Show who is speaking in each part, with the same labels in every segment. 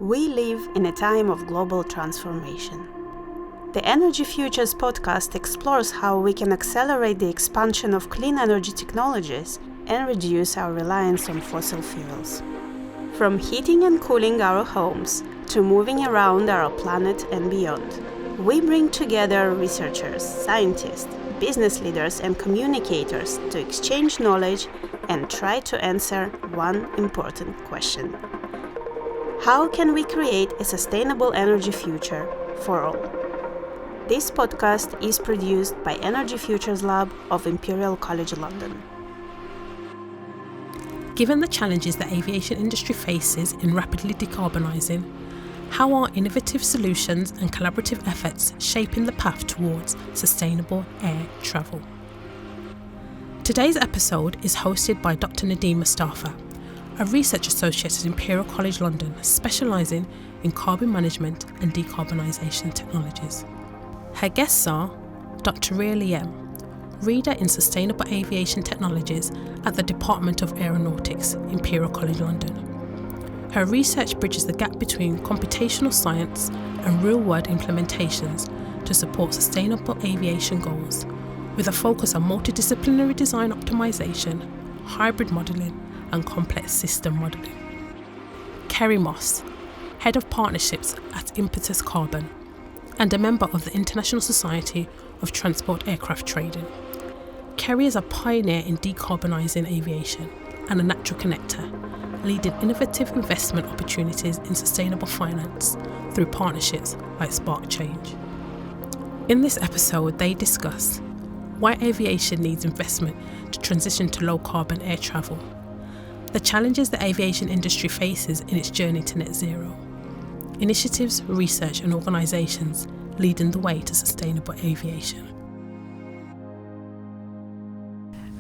Speaker 1: We live in a time of global transformation. The Energy Futures podcast explores how we can accelerate the expansion of clean energy technologies and reduce our reliance on fossil fuels. From heating and cooling our homes to moving around our planet and beyond, we bring together researchers, scientists, business leaders and communicators to exchange knowledge and try to answer one important question. How can we create a sustainable energy future for all? This podcast is produced by Energy Futures Lab of Imperial College London.
Speaker 2: Given the challenges the aviation industry faces in rapidly decarbonising, how are innovative solutions and collaborative efforts shaping the path towards sustainable air travel? Today's episode is hosted by Dr. Nadine Moustafa, a research associate at Imperial College London specialising in carbon management and decarbonisation technologies. Her guests are Dr. Rhea Liem, Reader in Sustainable Aviation Technologies at the Department of Aeronautics, Imperial College London. Her research bridges the gap between computational science and real-world implementations to support sustainable aviation goals, with a focus on multidisciplinary design optimisation, hybrid modelling, and complex system modelling. Kerri Moss, Head of Partnerships at Impetus Carbon, and a member of the International Society of Transport Aircraft Trading. Kerri is a pioneer in decarbonising aviation and a natural connector, leading innovative investment opportunities in sustainable finance through partnerships like Spark Change. In this episode, they discuss why aviation needs investment to transition to low-carbon air travel, the challenges the aviation industry faces in its journey to net zero, initiatives, research and organisations leading the way to sustainable aviation.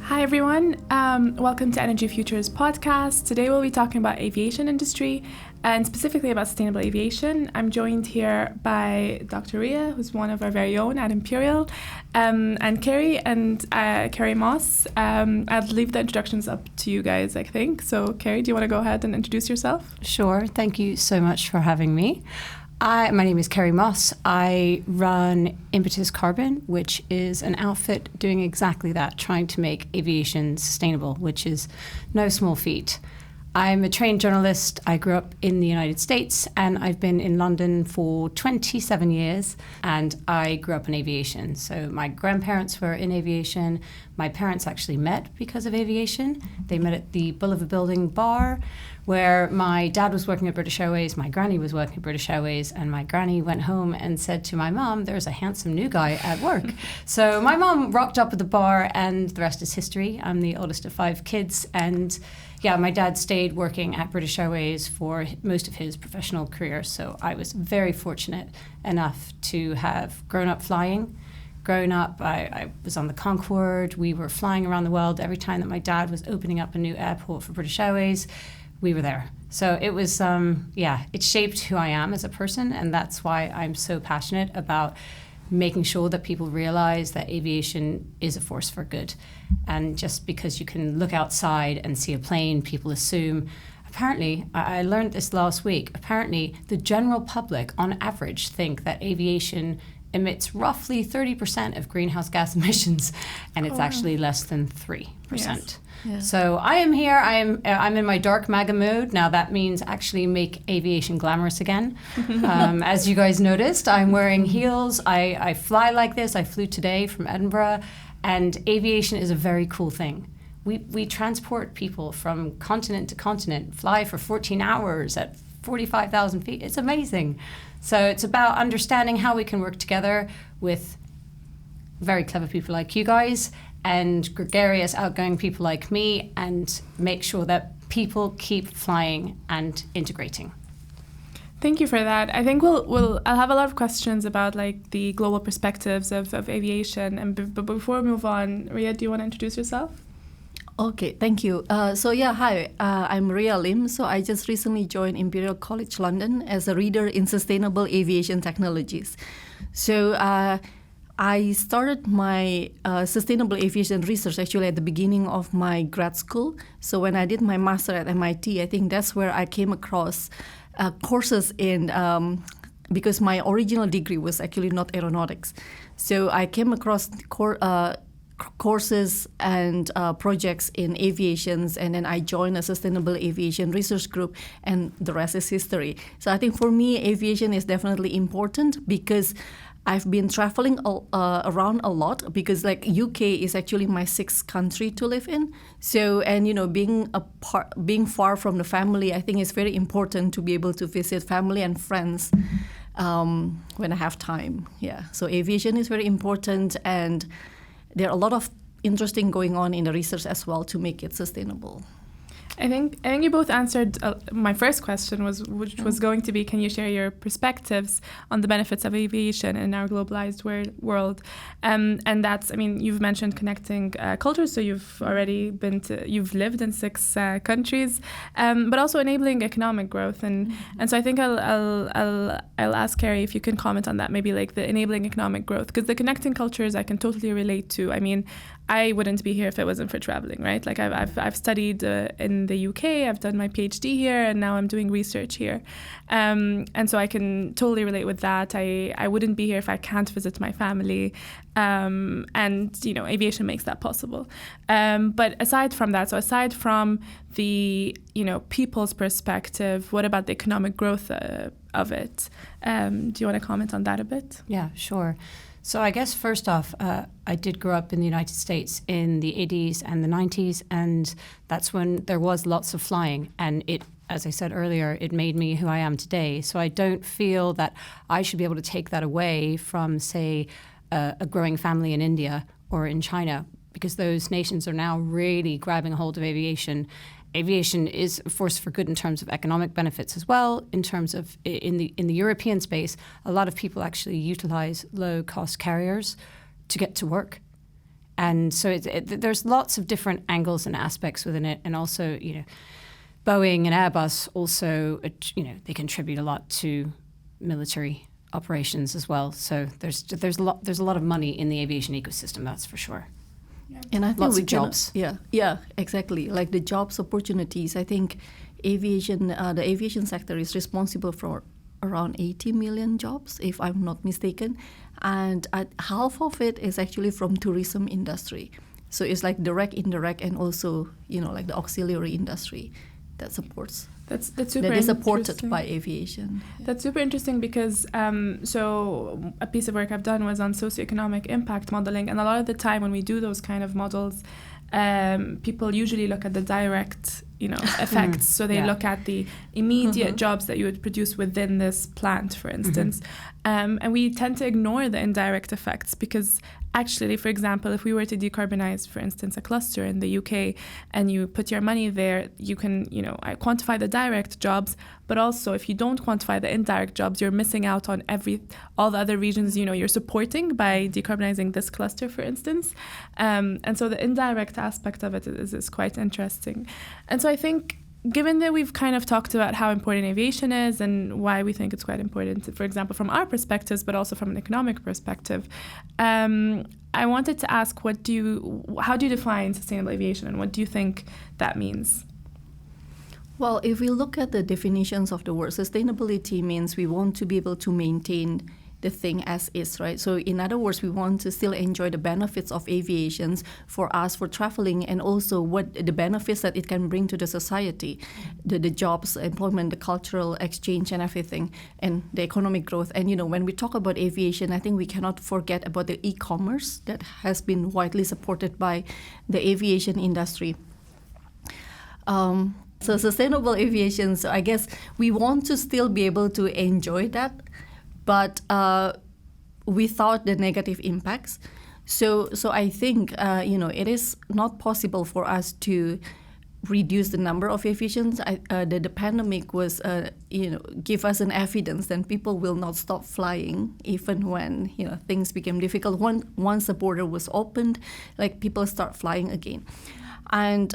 Speaker 3: Hi everyone, welcome to Energy Futures podcast. Today we'll be talking about aviation industry and specifically about sustainable aviation. I'm joined here by Dr. Rhea, who's one of our very own at Imperial, and Kerri Moss. I'll leave the introductions up to you guys, I think. So Kerri, do you want to go ahead and introduce yourself?
Speaker 4: Sure, thank you so much for having me. My name is Kerri Moss. I run Impetus Carbon, which is an outfit doing exactly that, trying to make aviation sustainable, which is no small feat. I'm a trained journalist. I grew up in the United States and I've been in London for 27 years and I grew up in aviation. So my grandparents were in aviation. My parents actually met because of aviation. They met at the Boulevard Building bar where my dad was working at British Airways, my granny was working at British Airways, and my granny went home and said to my mom, there's a handsome new guy at work. So my mom rocked up at the bar and the rest is history. I'm the oldest of 5 kids and yeah, my dad stayed working at British Airways for most of his professional career, so I was very fortunate enough to have grown up flying. Growing up, I was on the Concorde. We were flying around the world. Every time that my dad was opening up a new airport for British Airways, we were there. So it was, it shaped who I am as a person, and that's why I'm so passionate about making sure that people realize that aviation is a force for good. And just because you can look outside and see a plane, people assume, apparently, I learned this last week, apparently the general public on average think that aviation emits roughly 30% of greenhouse gas emissions, and it's actually less than 3%. Yes. Yeah. So I am here, I'm in my dark MAGA mode. Now that means actually make aviation glamorous again. As you guys noticed, I'm wearing heels, I fly like this, I flew today from Edinburgh, and aviation is a very cool thing. We transport people from continent to continent, fly for 14 hours at 45,000 feet, it's amazing. So it's about understanding how we can work together with very clever people like you guys and gregarious, outgoing people like me, and make sure that people keep flying and integrating.
Speaker 3: Thank you for that. I think I'll have a lot of questions about like the global perspectives of aviation. But before we move on, Rhea, do you want to introduce yourself?
Speaker 5: Okay, thank you. Hi, I'm Rhea Liem. So I just recently joined Imperial College London as a reader in Sustainable Aviation Technologies. So I started my sustainable aviation research actually at the beginning of my grad school. So when I did my master at MIT, I think that's where I came across courses in because my original degree was actually not aeronautics. So I came across courses and projects in aviations, and then I joined a sustainable aviation research group, and the rest is history. So I think for me, aviation is definitely important because I've been traveling around a lot, because like UK is actually my 6th country to live in. So, and being far from the family, I think it's very important to be able to visit family and friends when I have time. Yeah. So aviation is very important, and there are a lot of interesting going on in the research as well to make it sustainable.
Speaker 3: I think you both answered my first question, which was going to be, can you share your perspectives on the benefits of aviation in our globalized world? And that's, I mean, you've mentioned connecting cultures, so you've lived in 6 countries, but also enabling economic growth, and so I think I'll ask Kerri if you can comment on that, maybe like the enabling economic growth, because the connecting cultures I can totally relate to. I mean, I wouldn't be here if it wasn't for traveling, right? Like I've studied in the UK, I've done my PhD here, and now I'm doing research here. And so I can totally relate with that. I wouldn't be here if I can't visit my family. And, aviation makes that possible. But aside from that, so aside from the, people's perspective, what about the economic growth of it? Do you want to comment on that a bit?
Speaker 4: Yeah, sure. So I guess first off, I did grow up in the United States in the 80s and the 90s, and that's when there was lots of flying. And it, as I said earlier, it made me who I am today. So I don't feel that I should be able to take that away from, say, a growing family in India or in China, because those nations are now really grabbing a hold of aviation. Aviation is a force for good in terms of economic benefits as well. In terms of in the European space, a lot of people actually utilize low-cost carriers to get to work, and so there's lots of different angles and aspects within it. And also, Boeing and Airbus also, they contribute a lot to military operations as well. So there's a lot of money in the aviation ecosystem, that's for sure.
Speaker 5: And I think
Speaker 4: lots of jobs.
Speaker 5: Yeah, exactly. Like the jobs opportunities. I think the aviation sector is responsible for around 80 million jobs, if I'm not mistaken, and half of it is actually from tourism industry. So it's like direct, indirect, and also like the auxiliary industry that supports.
Speaker 3: That's super
Speaker 5: that is supported by aviation.
Speaker 3: That's super interesting because so a piece of work I've done was on socioeconomic impact modeling, and a lot of the time when we do those kind of models, people usually look at the direct effects. So they look at the immediate jobs that you would produce within this plant, for instance. And we tend to ignore the indirect effects because actually, for example, if we were to decarbonize, for instance, a cluster in the UK and you put your money there, you can, quantify the direct jobs, but also if you don't quantify the indirect jobs, you're missing out on all the other regions, you're supporting by decarbonizing this cluster, for instance. And so the indirect aspect of it is quite interesting. And so I think, given that we've kind of talked about how important aviation is and why we think it's quite important, for example, from our perspectives, but also from an economic perspective, I wanted to ask, how do you define sustainable aviation, and what do you think that means?
Speaker 5: Well, if we look at the definitions of the word, sustainability means we want to be able to maintain the thing as is, right? So in other words, we want to still enjoy the benefits of aviation for us, for traveling, and also what the benefits that it can bring to the society, the jobs, employment, the cultural exchange and everything, and the economic growth. And when we talk about aviation, I think we cannot forget about the e-commerce that has been widely supported by the aviation industry. So sustainable aviation, so I guess we want to still be able to enjoy that, but without the negative impacts. So I think it is not possible for us to reduce the number of aviations. The pandemic was give us an evidence that people will not stop flying even when things became difficult. Once the border was opened, like people start flying again, and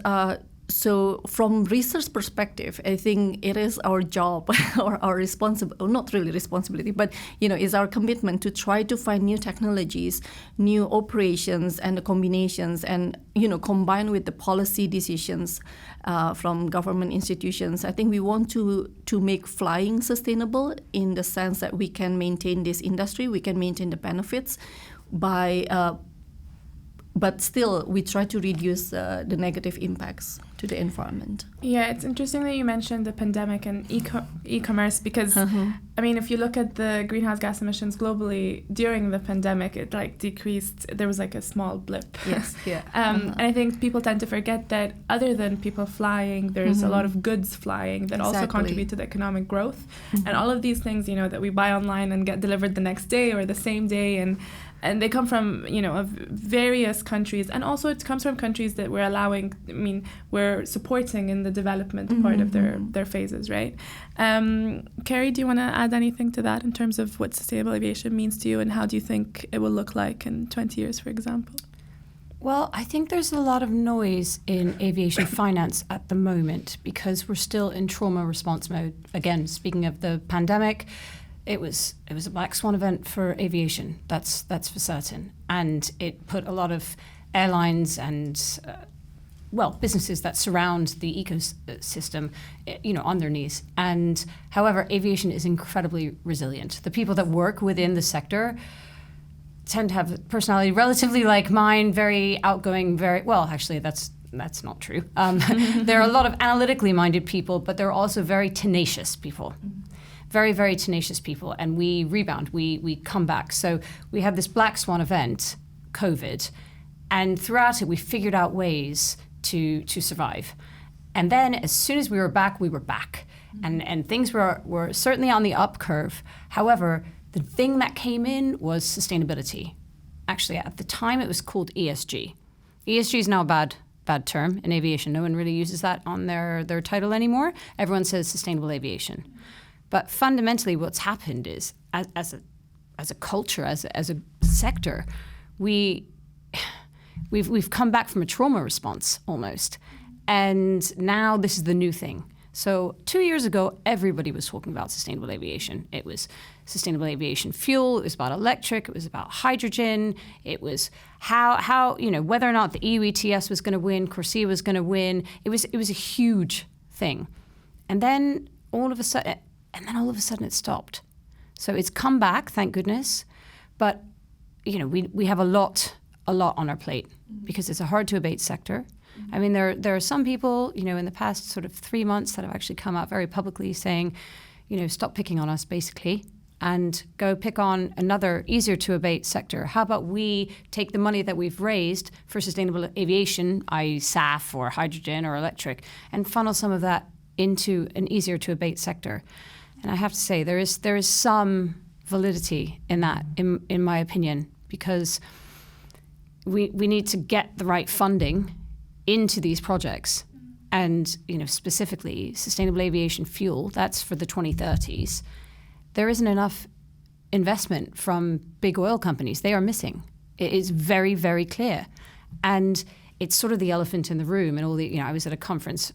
Speaker 5: So from research perspective, I think it is our job or our responsibility, not really responsibility, but is our commitment to try to find new technologies, new operations and the combinations, and combine with the policy decisions from government institutions. I think we want to make flying sustainable in the sense that we can maintain this industry, we can maintain the benefits by but still we try to reduce the negative impacts to the environment.
Speaker 3: Yeah, it's interesting that you mentioned the pandemic and e-commerce because, I mean, if you look at the greenhouse gas emissions globally during the pandemic, it decreased. There was a small blip.
Speaker 5: Yes, yeah.
Speaker 3: And I think people tend to forget that other than people flying, there's a lot of goods flying that also contribute to the economic growth. And all of these things, that we buy online and get delivered the next day or the same day, and they come from, of various countries. And also it comes from countries that we're supporting in the development part of their phases, right? Kerri, do you want to add anything to that in terms of what sustainable aviation means to you and how do you think it will look like in 20 years, for example?
Speaker 4: Well, I think there's a lot of noise in aviation finance at the moment because we're still in trauma response mode. Again, speaking of the pandemic, it was a black swan event for aviation. That's for certain, and it put a lot of airlines and businesses that surround the ecosystem, on their knees. And however, aviation is incredibly resilient. The people that work within the sector tend to have a personality relatively like mine, very outgoing, actually that's not true. There are a lot of analytically minded people, but there are also very tenacious people. Very, very tenacious people, and we rebound, we come back. So we had this black swan event, COVID, and throughout it we figured out ways to survive. And then as soon as we were back, and things were certainly on the up curve. However, the thing that came in was sustainability. Actually, at the time it was called ESG. ESG is now a bad term in aviation. No one really uses that on their title anymore. Everyone says sustainable aviation. But fundamentally, what's happened is, as a culture, as a sector, we've come back from a trauma response almost, and now this is the new thing. So 2 years ago, everybody was talking about sustainable aviation. It was sustainable aviation fuel. It was about electric. It was about hydrogen. It was how whether or not the EU ETS was going to win, CORSIA was going to win. It was a huge thing, and then all of a sudden it stopped. So it's come back, thank goodness. But, we have a lot on our plate because it's a hard to abate sector. I mean, there are some people, in the past sort of 3 months that have actually come out very publicly saying, stop picking on us basically and go pick on another easier to abate sector. How about we take the money that we've raised for sustainable aviation, i.e. SAF or hydrogen or electric, and funnel some of that into an easier to abate sector. And I have to say, there is some validity in that, in my opinion, because we need to get the right funding into these projects. And, specifically, sustainable aviation fuel, that's for the 2030s. There isn't enough investment from big oil companies. They are missing. It is very, very clear. And it's sort of the elephant in the room. And all the, I was at a conference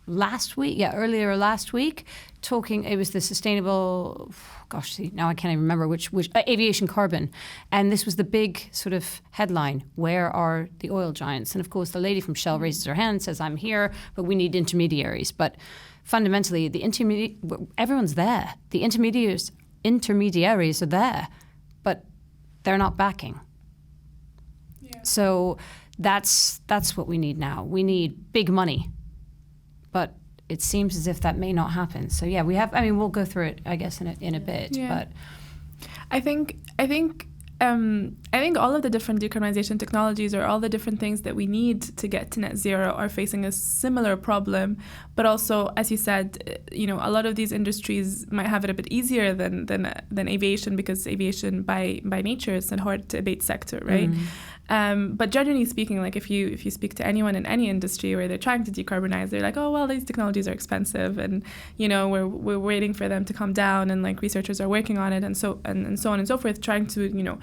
Speaker 4: earlier last week, talking, it was the sustainable, now I can't even remember which aviation carbon. And this was the big sort of headline, where are the oil giants? And of course, the lady from Shell raises her hand and says, I'm here, but we need intermediaries. But fundamentally, everyone's there. The intermediaries are there, but they're not backing. Yeah. So that's what we need now. We need big money. But it seems as if that may not happen. So yeah, we'll go through it, I guess, in a bit. Yeah. But
Speaker 3: I think all of the different decarbonisation technologies or all the different things that we need to get to net zero are facing a similar problem. But also, as you said, a lot of these industries might have it a bit easier than aviation, because aviation by nature is a hard to abate sector, right? But generally speaking, if you speak to anyone in any industry where they're trying to decarbonize, they're like, oh, well, these technologies are expensive, and we're waiting for them to come down, and researchers are working on it, and so on and so forth, trying to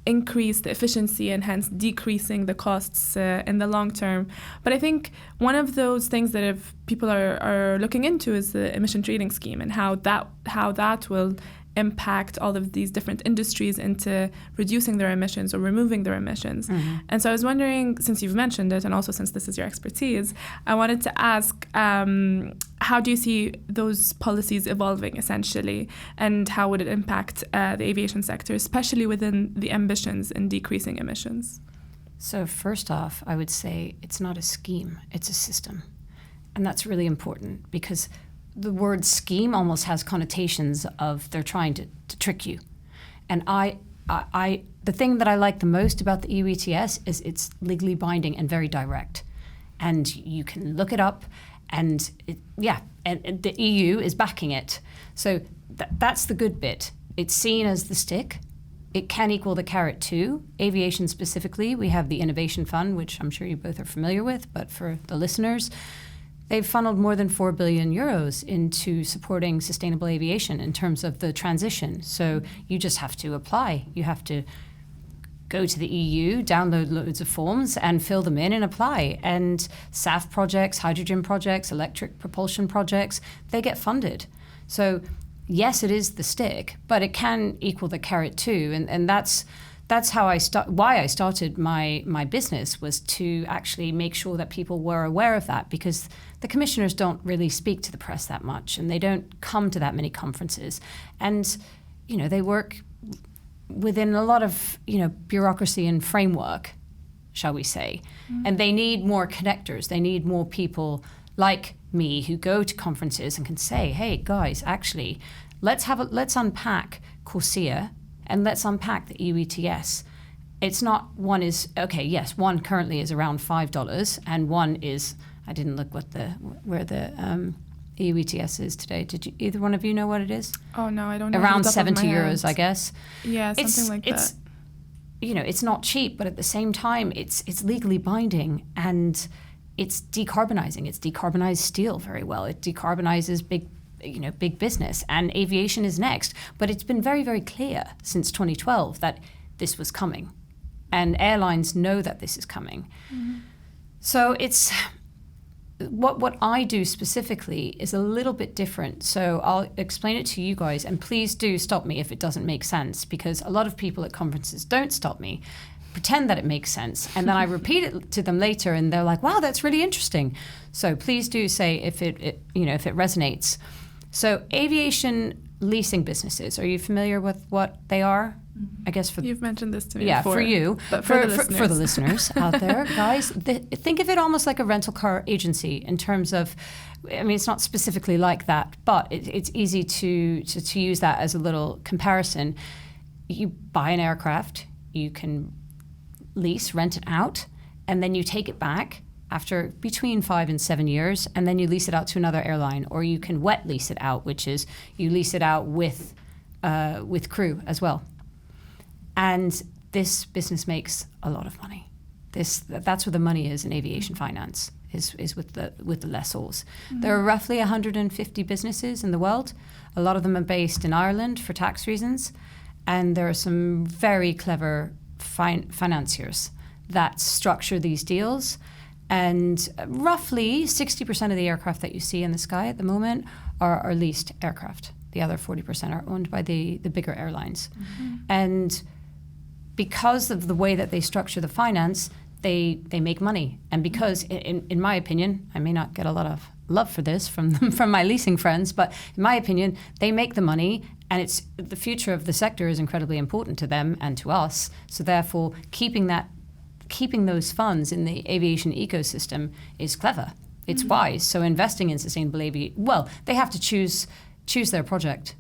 Speaker 3: increase the efficiency and hence decreasing the costs in the long term. But I think one of those things that if people are looking into is the emission trading scheme and how that will impact all of these different industries into reducing their emissions or removing their emissions. And so I was wondering, since you've mentioned it and also since this is your expertise, I wanted to ask, how do you see those policies evolving essentially, and how would it impact the aviation sector, especially within the ambitions in decreasing emissions?
Speaker 4: So first off, I would say it's not a scheme, it's a system. And that's really important because the word scheme almost has connotations of they're trying to trick you. And the thing that I like the most about the EU ETS is it's legally binding and very direct. And you can look it up and and the EU is backing it. So that's the good bit. It's seen as the stick. It can equal the carrot too. Aviation specifically, we have the Innovation Fund, which I'm sure you both are familiar with, but for the listeners, they've funneled more than 4 billion euros into supporting sustainable aviation in terms of the transition. So you just have to apply. You have to go to the EU, download loads of forms and fill them in and apply. And SAF projects, hydrogen projects, electric propulsion projects, they get funded. So yes, it is the stick, but it can equal the carrot too. And that's how why I started my business, was to actually make sure that people were aware of that, because the commissioners don't really speak to the press that much and they don't come to that many conferences. And, they work within a lot of, bureaucracy and framework, shall we say. And they need more connectors. They need more people like me who go to conferences and can say, hey, guys, actually, let's unpack CORSIA and let's unpack the EU ETS. It's not one is, okay, yes, one currently is around $5 and one is, I didn't look where the EU ETS is today. Did either one of you know what it is?
Speaker 3: Oh, no, I don't know.
Speaker 4: Around 70 euros, I guess.
Speaker 3: Yeah, something like that.
Speaker 4: It's not cheap, but at the same time, it's legally binding and it's decarbonizing. It's decarbonized steel very well. It decarbonizes big business, and aviation is next. But it's been very, very clear since 2012 that this was coming, and airlines know that this is coming. So it's what I do specifically is a little bit different. So I'll explain it to you guys, and please do stop me if it doesn't make sense, because a lot of people at conferences don't stop me, pretend that it makes sense, and then I repeat it to them later and they're like, wow, that's really interesting. So please do say if it resonates. So aviation leasing businesses, are you familiar with what they are? I guess
Speaker 3: you've mentioned this to me
Speaker 4: before.
Speaker 3: For
Speaker 4: you,
Speaker 3: but
Speaker 4: for the listeners out there, guys, think of it almost like a rental car agency in terms of, I mean, it's not specifically like that, but it's easy to use that as a little comparison. You buy an aircraft, you can rent it out, and then you take it back after between 5 and 7 years, and then you lease it out to another airline, or you can wet lease it out, which is you lease it out with crew as well. And this business makes a lot of money. That's where the money is in aviation finance, is with the lessors. There are roughly 150 businesses in the world. A lot of them are based in Ireland for tax reasons, and there are some very clever financiers that structure these deals. And roughly 60% of the aircraft that you see in the sky at the moment are leased aircraft. The other 40% are owned by the bigger airlines. And because of the way that they structure the finance, they make money. And because, in my opinion, I may not get a lot of love for this from my leasing friends, but in my opinion, they make the money, and it's the future of the sector is incredibly important to them and to us. So therefore, keeping those funds in the aviation ecosystem is clever. It's wise. So investing in sustainable aviation, well, they have to choose their project.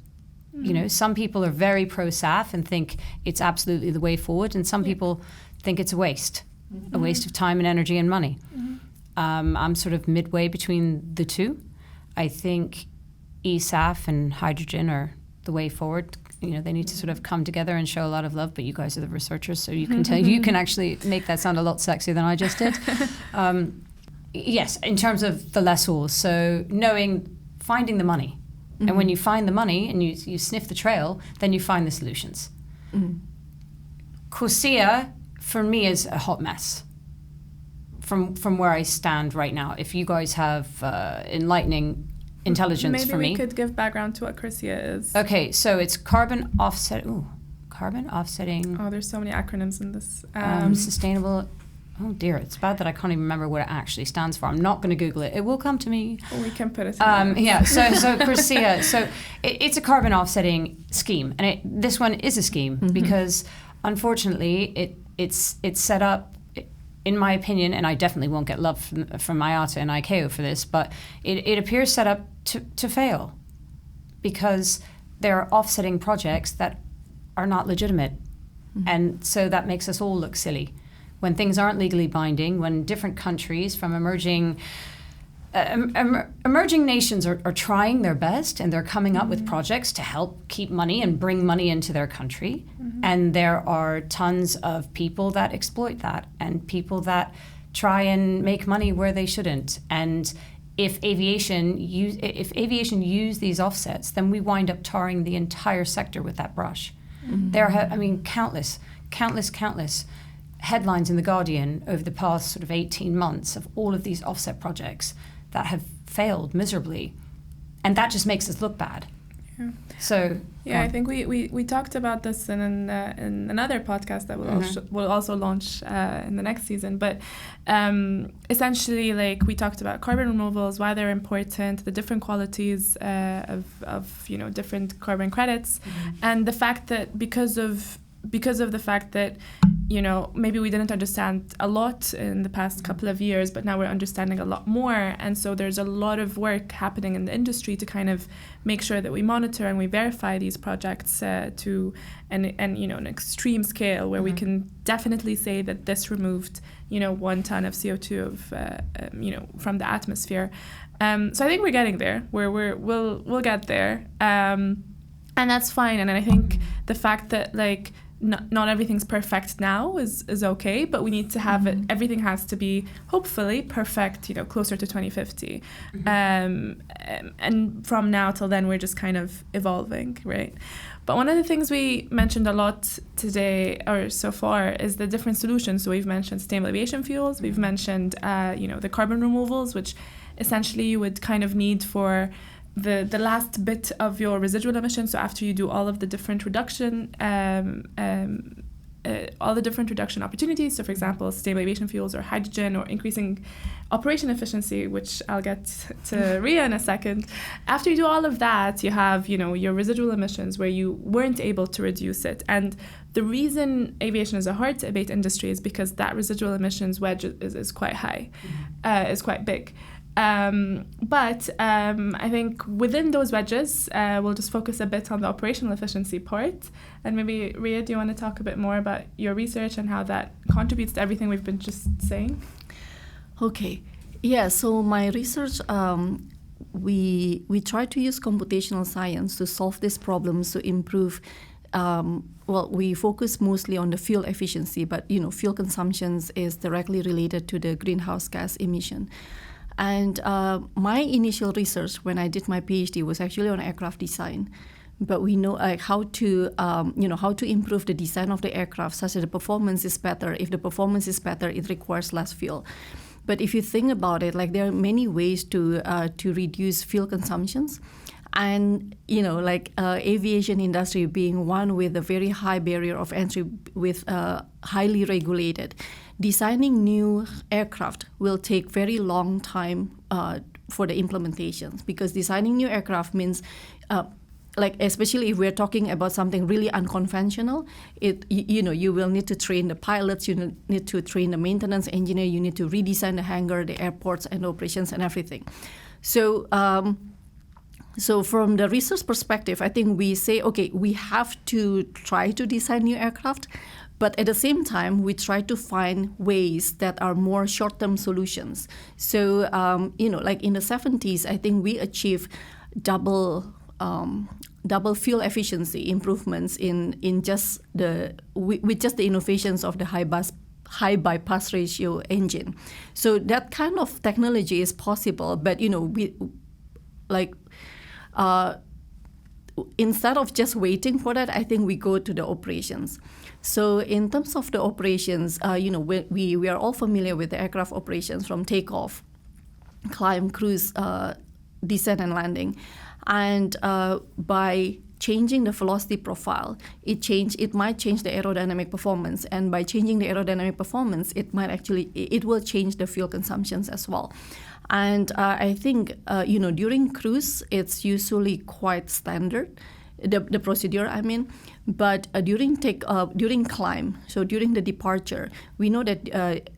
Speaker 4: Some people are very pro SAF and think it's absolutely the way forward, and some people think it's a waste of time and energy and money. I'm sort of midway between the two. I think eSAF and hydrogen are the way forward. They need to sort of come together and show a lot of love, but you guys are the researchers, so you can actually make that sound a lot sexier than I just did. Yes, in terms of the lessors, so finding the money. And when you find the money and you sniff the trail, then you find the solutions. CORSIA, for me, is a hot mess. From where I stand right now. If you guys have enlightening intelligence for me.
Speaker 3: Maybe we could give background to what CORSIA is.
Speaker 4: Okay, so it's carbon offsetting.
Speaker 3: Oh, there's so many acronyms in this.
Speaker 4: Sustainable. Oh dear, it's bad that I can't even remember what it actually stands for. I'm not going to Google it. It will come to me.
Speaker 3: We can put it.
Speaker 4: Yeah. So CORSIA. So it's a carbon offsetting scheme, and this one is a scheme because unfortunately it's set up. In my opinion, and I definitely won't get love from IATA and ICAO for this, but it appears set up to fail because they're offsetting projects that are not legitimate. And so that makes us all look silly. When things aren't legally binding, when different countries from emerging nations are trying their best and they're coming up with projects to help keep money and bring money into their country. And there are tons of people that exploit that and people that try and make money where they shouldn't. And if aviation use these offsets, then we wind up tarring the entire sector with that brush. There have, countless headlines in The Guardian over the past sort of 18 months of all of these offset projects that have failed miserably, and that just makes us look bad.
Speaker 3: Yeah.
Speaker 4: So
Speaker 3: I think we talked about this in another podcast that will also launch in the next season. But essentially, like, we talked about carbon removals, why they're important, the different qualities of different carbon credits, and the fact that because of the fact that maybe we didn't understand a lot in the past couple of years, but now we're understanding a lot more. And so there's a lot of work happening in the industry to kind of make sure that we monitor and we verify these projects to an extreme scale where we can definitely say that this removed 1 ton of CO2 from the atmosphere. So I think we're getting there. We'll get there, and that's fine. And I think the fact that not everything's perfect now is okay, but we need to have it. Everything has to be hopefully perfect, closer to 2050. And from now till then, we're just kind of evolving, right? But one of the things we mentioned a lot today, or so far, is the different solutions. So we've mentioned sustainable aviation fuels. We've mentioned, the carbon removals, which essentially you would kind of need for the last bit of your residual emissions. So after you do all of the different reduction, opportunities. So for example, sustainable aviation fuels or hydrogen or increasing operation efficiency, which I'll get to Rhea in a second. After you do all of that, you have, your residual emissions where you weren't able to reduce it. And the reason aviation is a hard to abate industry is because that residual emissions wedge is quite high, is quite big. But I think within those wedges, we'll just focus a bit on the operational efficiency part. And maybe, Rhea, do you want to talk a bit more about your research and how that contributes to everything we've been just saying?
Speaker 5: Okay. Yeah, so my research, we try to use computational science to solve these problems to improve. We focus mostly on the fuel efficiency, but fuel consumptions is directly related to the greenhouse gas emission. And my initial research when I did my PhD was actually on aircraft design. But we know how to improve the design of the aircraft such that the performance is better. If the performance is better, it requires less fuel. But if you think about it, there are many ways to reduce fuel consumptions. And, aviation industry being one with a very high barrier of entry with highly regulated, designing new aircraft will take very long time for the implementations, because designing new aircraft means, especially if we're talking about something really unconventional, you will need to train the pilots, you need to train the maintenance engineer, you need to redesign the hangar, the airports and operations and everything. So from the research perspective, I think we say, okay, we have to try to design new aircraft, but at the same time, we try to find ways that are more short-term solutions. So, in the 70s, I think we achieved double fuel efficiency improvements with just the innovations of the high bypass ratio engine. So that kind of technology is possible, but instead of just waiting for that, I think we go to the operations. So in terms of the operations, we are all familiar with the aircraft operations from takeoff, climb, cruise, descent and landing. And by changing the velocity profile, it might change the aerodynamic performance. And by changing the aerodynamic performance, it will change the fuel consumptions as well. And I think, during cruise, it's usually quite standard, the procedure, I mean. But during climb, so during the departure, we know that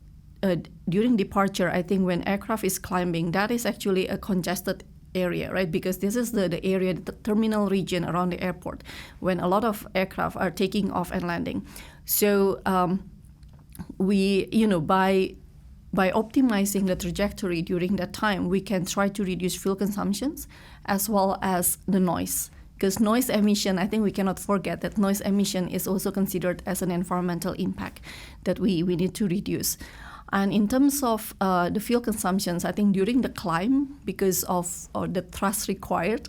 Speaker 5: during departure, I think when aircraft is climbing, that is actually a congested area, right? Because this is the area, the terminal region around the airport, when a lot of aircraft are taking off and landing. So by optimizing the trajectory during that time, we can try to reduce fuel consumptions as well as the noise. Because noise emission, I think we cannot forget that noise emission is also considered as an environmental impact that we need to reduce. And in terms of the fuel consumptions, I think during the climb, because of the thrust required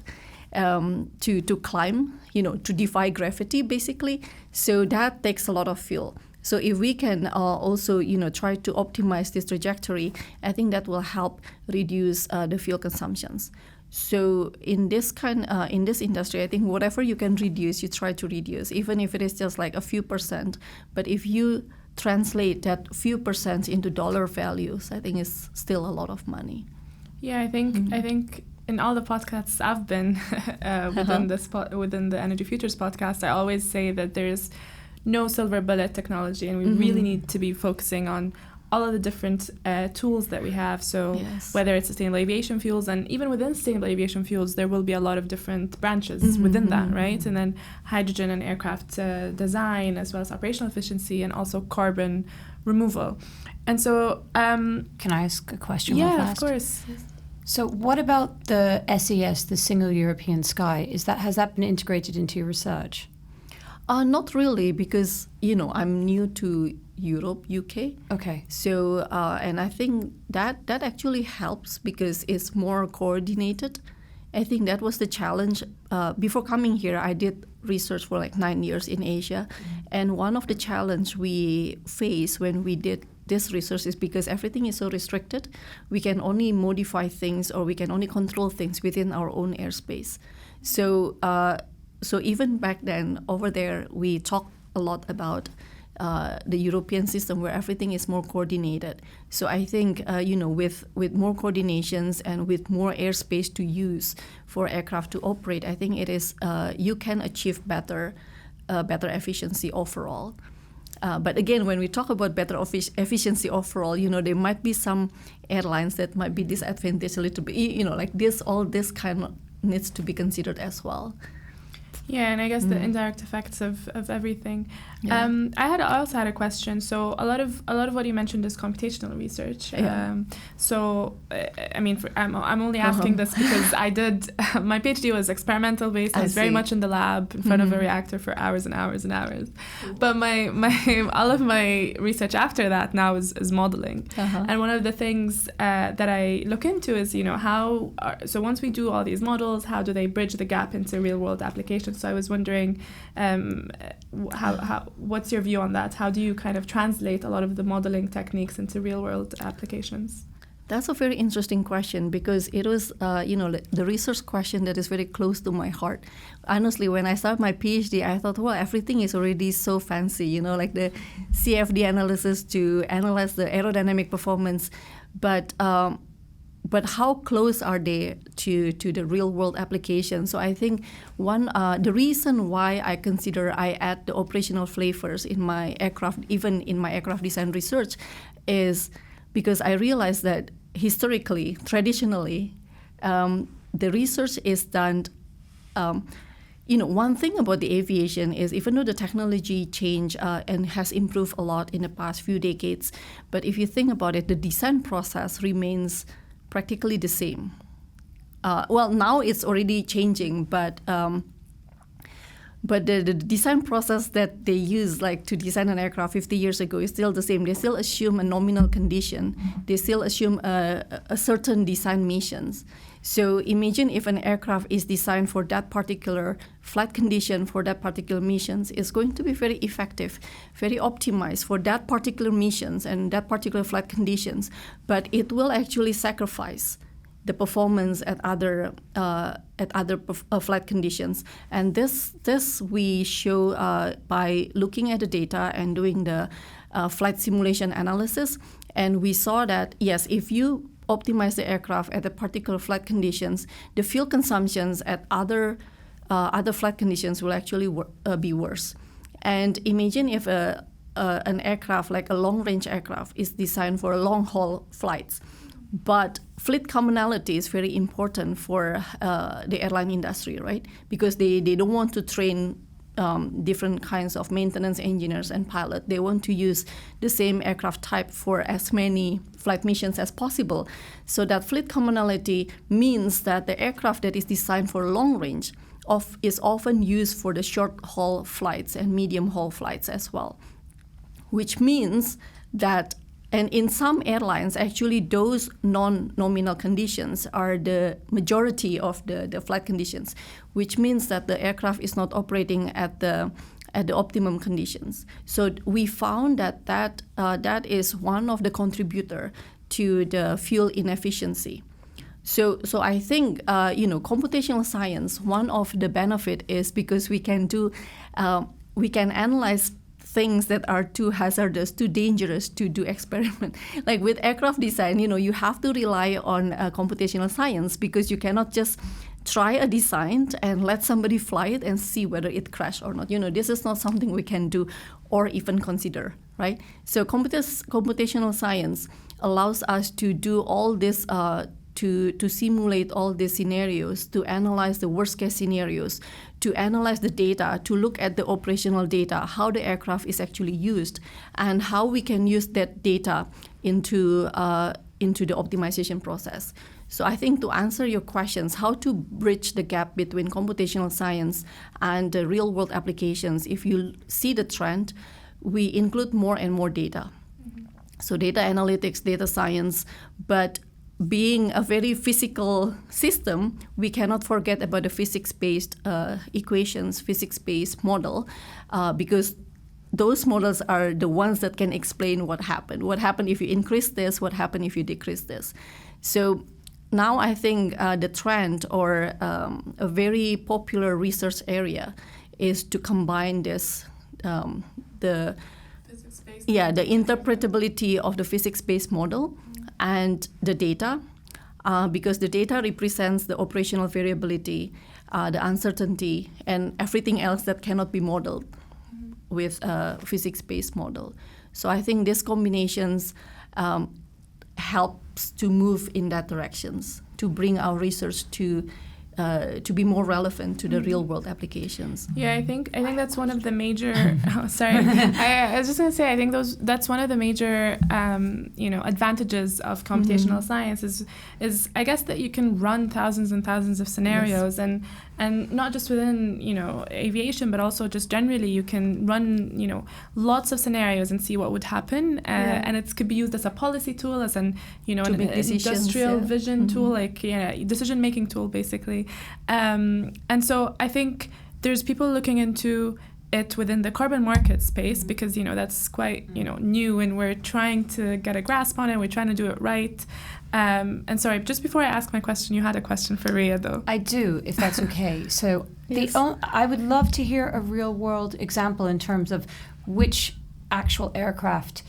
Speaker 5: to climb, to defy gravity, basically, so that takes a lot of fuel. So if we can also, try to optimize this trajectory, I think that will help reduce the fuel consumptions. So in this industry, I think whatever you can reduce, you try to reduce, even if it is just like a few percent. But if you translate that few percent into dollar values, I think it's still a lot of money.
Speaker 3: Yeah, I think in all the podcasts I've been within the Energy Futures podcast, I always say that there's no silver bullet technology, and we really need to be focusing on all of the different tools that we have. So whether it's sustainable aviation fuels, and even within sustainable aviation fuels, there will be a lot of different branches within that, right? And then hydrogen and aircraft design, as well as operational efficiency, and also carbon removal. And so...
Speaker 4: Can I ask a question?
Speaker 3: Yeah, of course.
Speaker 4: So what about the SES, the Single European Sky? Has that been integrated into your research?
Speaker 5: Not really, because, I'm new to Europe, UK.
Speaker 4: Okay.
Speaker 5: So, and I think that actually helps because it's more coordinated. I think that was the challenge. Before coming here, I did research for like 9 years in Asia. And one of the challenge we face when we did this research is because everything is so restricted, we can only modify things or we can only control things within our own airspace. So even back then, over there, we talked a lot about the European system where everything is more coordinated. So I think, with more coordinations and with more airspace to use for aircraft to operate, I think it is you can achieve better efficiency overall. But again, when we talk about better efficiency overall, there might be some airlines that might be disadvantaged a little bit. Like all this kind of needs to be considered as well.
Speaker 3: Yeah, and I guess the indirect effects of everything. Yeah. I also had a question. So a lot of what you mentioned is computational research.
Speaker 5: Yeah.
Speaker 3: I'm only asking this because I did my PhD was experimental based. I was very much in the lab in front of a reactor for hours and hours and hours. But my all of my research after that now is modeling. And one of the things that I look into is so once we do all these models, how do they bridge the gap into real world applications? So I was wondering, what's your view on that? How do you kind of translate a lot of the modeling techniques into real-world applications?
Speaker 5: That's a very interesting question because it was, the research question that is very close to my heart. Honestly, when I started my PhD, I thought, well, everything is already so fancy, like the CFD analysis to analyze the aerodynamic performance, but how close are they to the real world application? So I think the reason why I add the operational flavors in my aircraft, even in my aircraft design research, is because I realized that historically, traditionally, the research is done. One thing about the aviation is even though the technology changed and has improved a lot in the past few decades, but if you think about it, the design process remains practically the same. Now it's already changing, but the design process that they use, like to design an aircraft 50 years ago, is still the same. They still assume a nominal condition. They still assume a certain design missions. So imagine if an aircraft is designed for that particular flight condition, for that particular missions, it's going to be very effective, very optimized for that particular missions and that particular flight conditions, but it will actually sacrifice the performance at other flight conditions. And this we show by looking at the data and doing the flight simulation analysis. And we saw that, yes, if you optimize the aircraft at the particular flight conditions, the fuel consumptions at other flight conditions will actually be worse. And imagine if an aircraft, like a long-range aircraft, is designed for long-haul flights. But fleet commonality is very important for the airline industry, right? Because they don't want to train different kinds of maintenance engineers and pilots. They want to use the same aircraft type for as many flight missions as possible. So that fleet commonality means that the aircraft that is designed for long range is often used for the short-haul flights and medium-haul flights as well, which means that, and in some airlines, actually those non-nominal conditions are the majority of the flight conditions, which means that the aircraft is not operating at the optimum conditions. So we found that is one of the contributor to the fuel inefficiency. So I think computational science, one of the benefit is because we can analyze things that are too hazardous, too dangerous to do experiment. Like with aircraft design, you have to rely on computational science, because you cannot just try a design and let somebody fly it and see whether it crashed or not. This is not something we can do or even consider, right? So computational science allows us to do all this, to simulate all these scenarios, to analyze the worst case scenarios, to analyze the data, to look at the operational data, how the aircraft is actually used, and how we can use that data into the optimization process. So I think to answer your questions, how to bridge the gap between computational science and the real-world applications, if you see the trend, we include more and more data. Mm-hmm. So data analytics, data science, but being a very physical system, we cannot forget about the physics-based equations, physics-based model, because those models are the ones that can explain what happened. What happened if you increase this? What happened if you decrease this? So now I think the trend, or a very popular research area, is to combine this, the interpretability of the physics-based model and the data, because the data represents the operational variability, the uncertainty, and everything else that cannot be modeled with a physics-based model. So I think these combinations helps to move in that directions, to bring our research to be more relevant to the real-world applications.
Speaker 3: Yeah, I think that's one of the major. I was just going to say, I think that's one of the major advantages of computational science is I guess that you can run thousands and thousands of scenarios, yes. and not just within aviation, but also just generally you can run lots of scenarios and see what would happen, and it could be used as a policy tool, as an an industrial vision tool, like decision making tool basically. And so I think there's people looking into it within the carbon market space, because that's quite new, and we're trying to get a grasp on it. We're trying to do it right. And sorry, just before I ask my question, you had a question for Rhea, though.
Speaker 4: I do, if that's okay. So
Speaker 3: yes.
Speaker 4: I would love to hear a real world example in terms of which actual aircraft,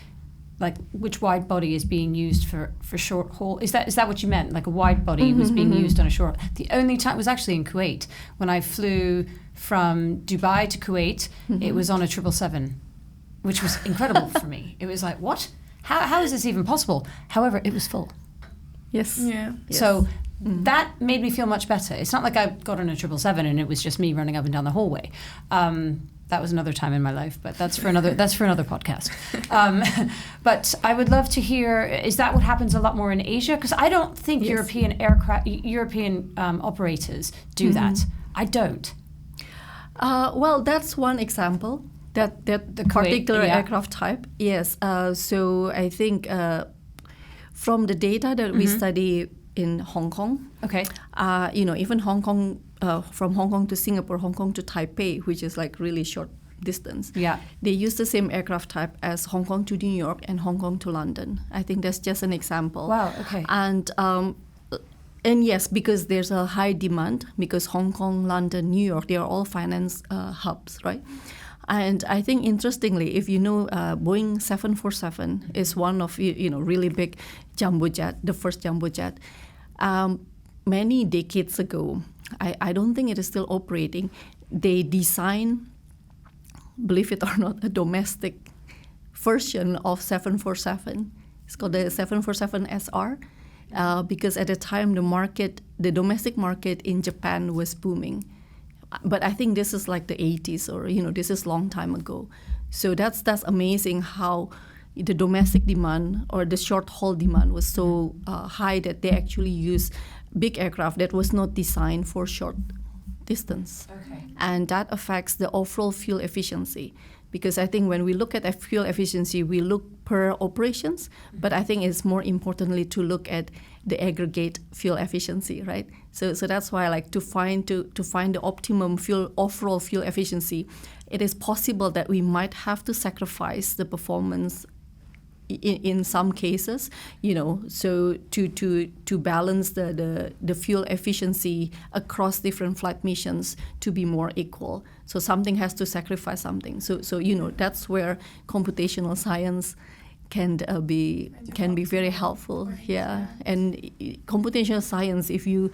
Speaker 4: like which wide body is being used for short haul. Is that what you meant? Like a wide body was being used on a short. The only time was actually in Kuwait when I flew from Dubai to Kuwait. It was on a 777, which was incredible for me. It was like, what? How is this even possible? However, it was full.
Speaker 5: Yes.
Speaker 3: Yeah.
Speaker 4: So that made me feel much better. It's not like I got on a 777 and it was just me running up and down the hallway. That was another time in my life, but that's for another podcast. But I would love to hear, is that what happens a lot more in Asia? Because I don't think European operators do that. I don't.
Speaker 5: Well, that's one example, that the particular aircraft type. Yes. So I think from the data that we study in Hong Kong,
Speaker 4: Okay.
Speaker 5: Even Hong Kong, from Hong Kong to Singapore, Hong Kong to Taipei, which is like really short distance.
Speaker 4: Yeah.
Speaker 5: They use the same aircraft type as Hong Kong to New York and Hong Kong to London. I think that's just an example.
Speaker 4: Wow, okay.
Speaker 5: And yes, because there's a high demand, because Hong Kong, London, New York, they are all finance hubs, right? And I think interestingly, if you know, Boeing 747 is one of really big jumbo jet, the first jumbo jet. Many decades ago, I don't think it is still operating. They designed, believe it or not, a domestic version of 747. It's called the 747 SR. Because at the time the domestic market in Japan was booming. But I think this is like the 80s or, this is long time ago. So that's amazing how the domestic demand or the short haul demand was so high that they actually use big aircraft that was not designed for short distance.
Speaker 4: Okay.
Speaker 5: And that affects the overall fuel efficiency. Because I think when we look at fuel efficiency, we look per operations, but I think it's more importantly to look at the aggregate fuel efficiency, right? So that's why I like to find the optimum overall fuel efficiency. It is possible that we might have to sacrifice the performance in some cases, so to balance the fuel efficiency across different flight missions to be more equal. So something has to sacrifice something. So that's where computational science can be very helpful. Yeah, and computational science, if you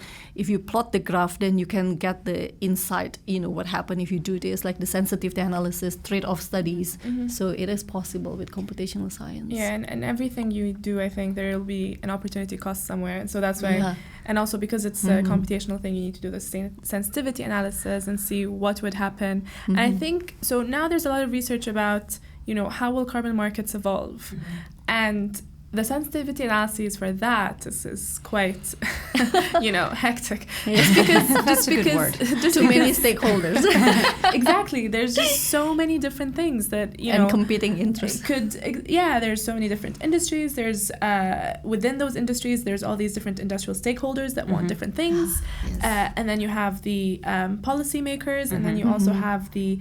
Speaker 5: plot the graph, then you can get the insight. What happened if you do this, like the sensitivity analysis, trade-off studies.
Speaker 3: Mm-hmm.
Speaker 5: So it is possible with computational science.
Speaker 3: Yeah, and everything you do, I think there will be an opportunity cost somewhere, and so that's why.
Speaker 5: Yeah.
Speaker 3: And also because it's a computational thing, you need to do the sensitivity analysis and see what would happen.
Speaker 5: Mm-hmm.
Speaker 3: And I think so. Now there's a lot of research about how will carbon markets evolve, and the sensitivity analysis for that is quite, hectic.
Speaker 5: Yeah.
Speaker 4: That's a good word.
Speaker 5: Too many stakeholders.
Speaker 3: Exactly. There's just so many different things that,
Speaker 5: and competing interests.
Speaker 3: There's so many different industries. There's, within those industries, there's all these different industrial stakeholders that want different things.
Speaker 5: Yes.
Speaker 3: And then you have the policymakers, and then you also have the,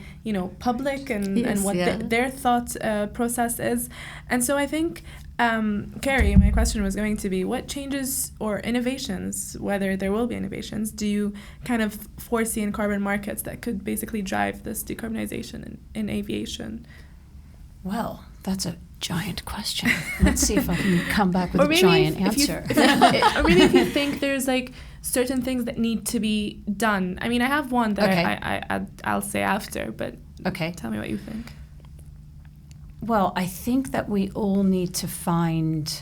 Speaker 3: public and what their thought process is. And so I think, Kerri, my question was going to be, what changes or innovations, whether there will be innovations, do you kind of foresee in carbon markets that could basically drive this decarbonization in aviation?
Speaker 4: Well, that's a giant question. Let's see if I can come back with a giant answer.
Speaker 3: Or maybe if you think there's like certain things that need to be done. I mean, I have one that I'll say after, but tell me what you think.
Speaker 4: Well, I think that we all need to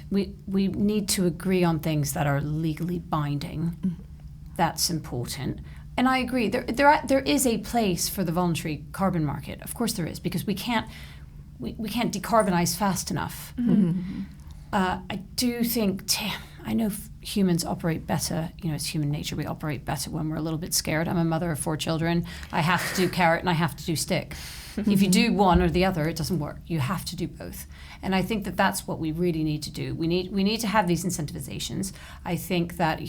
Speaker 4: we need to agree on things that are legally binding. That's important. And I agree, there is a place for the voluntary carbon market. Of course there is, because we can't decarbonize fast enough. I do think, I know humans operate better, it's human nature, we operate better when we're a little bit scared. I'm a mother of 4 children. I have to do carrot and I have to do stick. If you do one or the other, it doesn't work. You have to do both. And I think that that's what we really need to do. We need to have these incentivizations. I think that,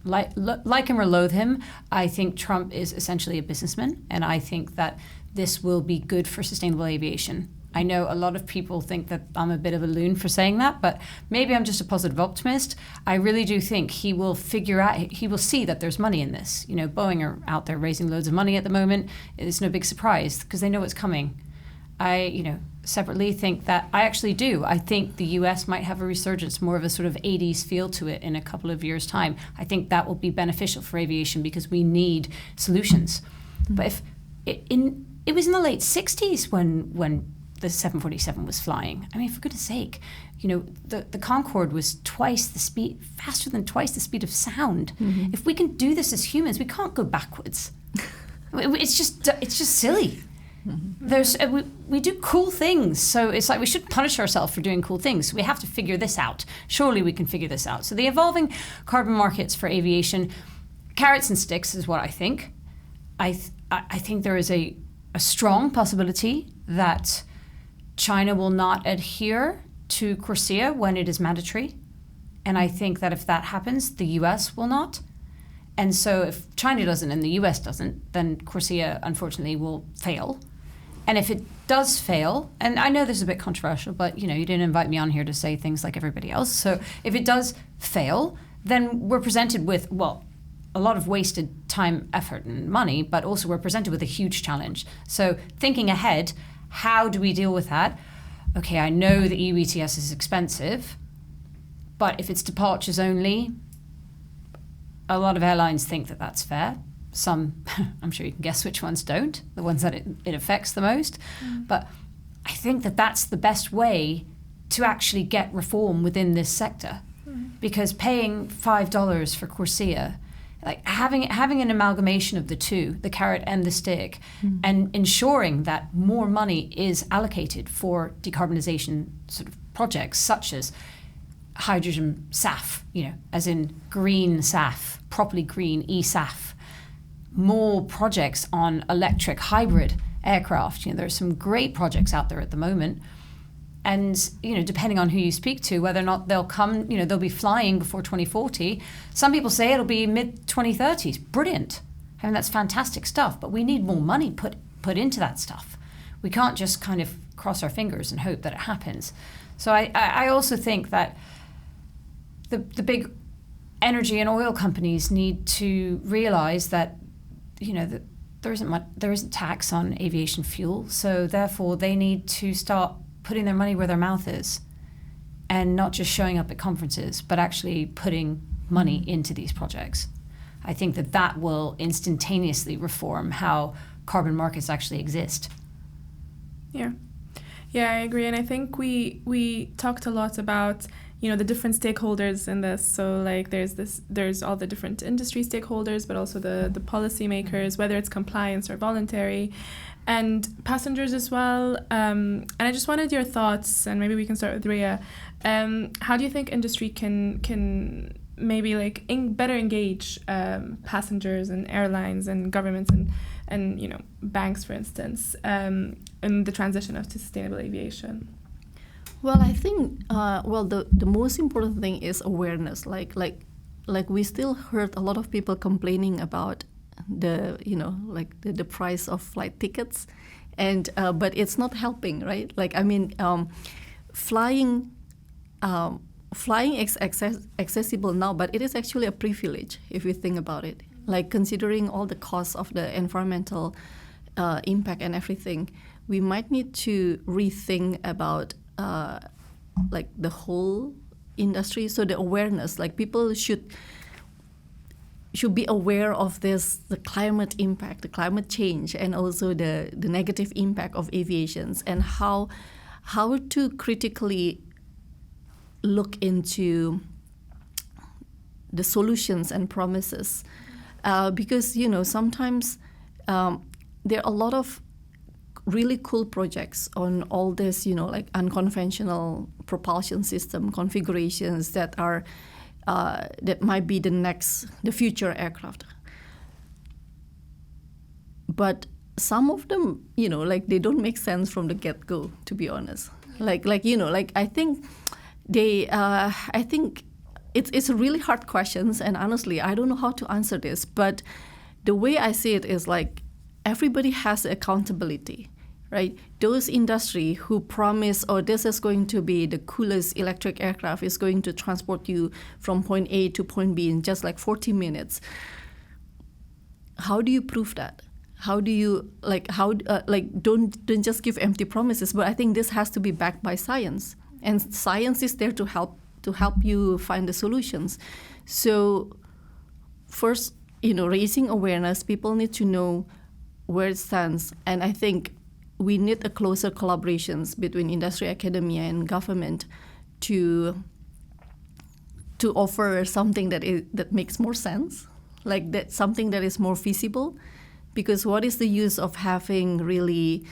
Speaker 4: like him or loathe him, I think Trump is essentially a businessman. And I think that this will be good for sustainable aviation. I know a lot of people think that I'm a bit of a loon for saying that, but maybe I'm just a positive optimist. I really do think he will see that there's money in this. Boeing are out there raising loads of money at the moment. It's no big surprise because they know it's coming. I, separately think that I actually do. I think the US might have a resurgence, more of a sort of 80s feel to it in a couple of years' time. I think that will be beneficial for aviation because we need solutions. But it was in the late 60s when the 747 was flying. I mean, for goodness sake, the Concorde was faster than twice the speed of sound. If we can do this as humans, we can't go backwards. It's just silly. We do cool things, so it's like we should punish ourselves for doing cool things. We have to figure this out. Surely we can figure this out. So the evolving carbon markets for aviation, carrots and sticks is what I think. I think there is a strong possibility that China will not adhere to CORSIA when it is mandatory. And I think that if that happens, the US will not. And so if China doesn't and the US doesn't, then CORSIA unfortunately will fail. And if it does fail, and I know this is a bit controversial, but you didn't invite me on here to say things like everybody else. So if it does fail, then we're presented with, well, a lot of wasted time, effort, and money, but also we're presented with a huge challenge. So thinking ahead, how do we deal with that? Okay, I know the EU ETS is expensive, but if it's departures only, a lot of airlines think that that's fair. Some, I'm sure you can guess which ones don't, the ones that it affects the most. But I think that that's the best way to actually get reform within this sector. Because paying $5 for CORSIA, like having an amalgamation of the two, the carrot and the stick, and ensuring that more money is allocated for decarbonisation sort of projects such as hydrogen SAF, as in green SAF, properly green eSAF, more projects on electric hybrid aircraft. There are some great projects out there at the moment. And, depending on who you speak to, whether or not they'll come, they'll be flying before 2040. Some people say it'll be mid-2030s. Brilliant. I mean, that's fantastic stuff. But we need more money put into that stuff. We can't just kind of cross our fingers and hope that it happens. So I also think that the big energy and oil companies need to realize that, that there isn't tax on aviation fuel. So therefore, they need to start putting their money where their mouth is and not just showing up at conferences, but actually putting money into these projects. I think that will instantaneously reform how carbon markets actually exist.
Speaker 3: Yeah, I agree. And I think we talked a lot about, the different stakeholders in this. So like there's all the different industry stakeholders, but also the policymakers, whether it's compliance or voluntary, and passengers as well. And I just wanted your thoughts, and maybe we can start with Rhea. How do you think industry can maybe better engage passengers and airlines and governments and banks, for instance, in the transition to sustainable aviation?
Speaker 5: Well, I think the most important thing is awareness. Like we still heard a lot of people complaining about the price of flight tickets, and but it's not helping, right? Flying is accessible now, but it is actually a privilege if you think about it. Like considering all the costs of the environmental impact and everything, we might need to rethink about the whole industry. So the awareness, people should be aware of this, the climate impact, the climate change, and also the negative impact of aviations, and how to critically look into the solutions and promises. Because, sometimes there are a lot of really cool projects on all this, unconventional propulsion system configurations that are that might be the future aircraft. But some of them, they don't make sense from the get-go, to be honest. I think I think it's a really hard questions, and honestly, I don't know how to answer this. But the way I see it is everybody has accountability, right? Those industry who promise, this is going to be the coolest electric aircraft, is going to transport you from point A to point B in just 40 minutes. How do you prove that? How do you don't just give empty promises? But I think this has to be backed by science, and science is there to help you find the solutions. So first, raising awareness, people need to know where it stands, and I think we need a closer collaborations between industry, academia, and government to offer something that makes more sense, something that is more feasible. Because what is the use of having really,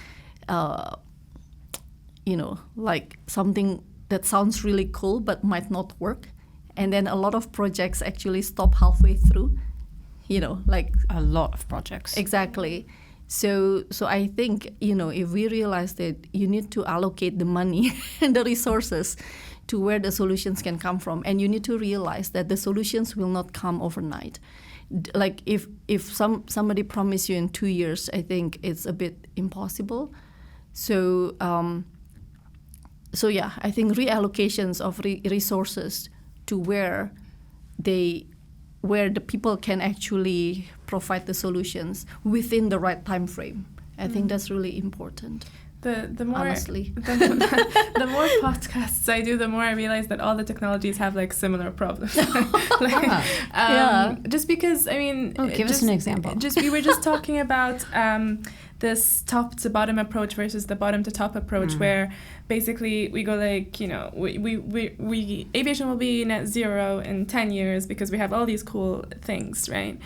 Speaker 5: something that sounds really cool but might not work, and then a lot of projects actually stop halfway through,
Speaker 4: a lot of projects.
Speaker 5: Exactly. So I think, if we realize that you need to allocate the money and the resources to where the solutions can come from, and you need to realize that the solutions will not come overnight. like if somebody promised you in 2 years, I think it's a bit impossible. So yeah, I think reallocations of resources to where the people can actually provide the solutions within the right time frame. I think that's really important.
Speaker 3: The more
Speaker 5: honestly,
Speaker 3: the more podcasts I do, the more I realize that all the technologies have like similar problems. Just because
Speaker 4: give us an example.
Speaker 3: We were just talking about this top to bottom approach versus the bottom to top approach, where basically we go like, we aviation will be net zero in 10 years because we have all these cool things, right?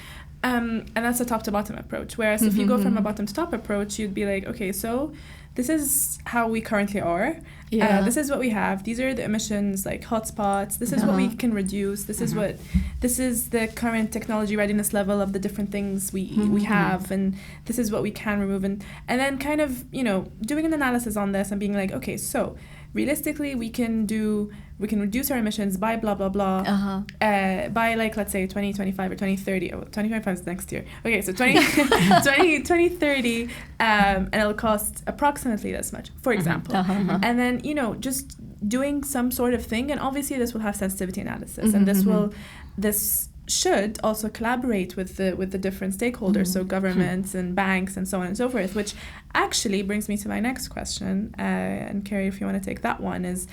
Speaker 3: And that's a top to bottom approach. Whereas if you go from a bottom to top approach, you'd be like, okay, so this is how we currently are. This is what we have. These are the emissions, like hotspots. This is what we can reduce. This is the current technology readiness level of the different things we have, and this is what we can remove, and then kind of doing an analysis on this and being like, okay, so realistically we can reduce our emissions by blah blah blah by like, let's say 2025 or 2030. 2025 is next year. Okay, so 2030 and it'll cost approximately this much, for example. And then just doing some sort of thing, and obviously this will have sensitivity analysis, and this should also collaborate with the different stakeholders, so governments and banks and so on and so forth, which actually brings me to my next question. And Kerri, if you want to take that one, is,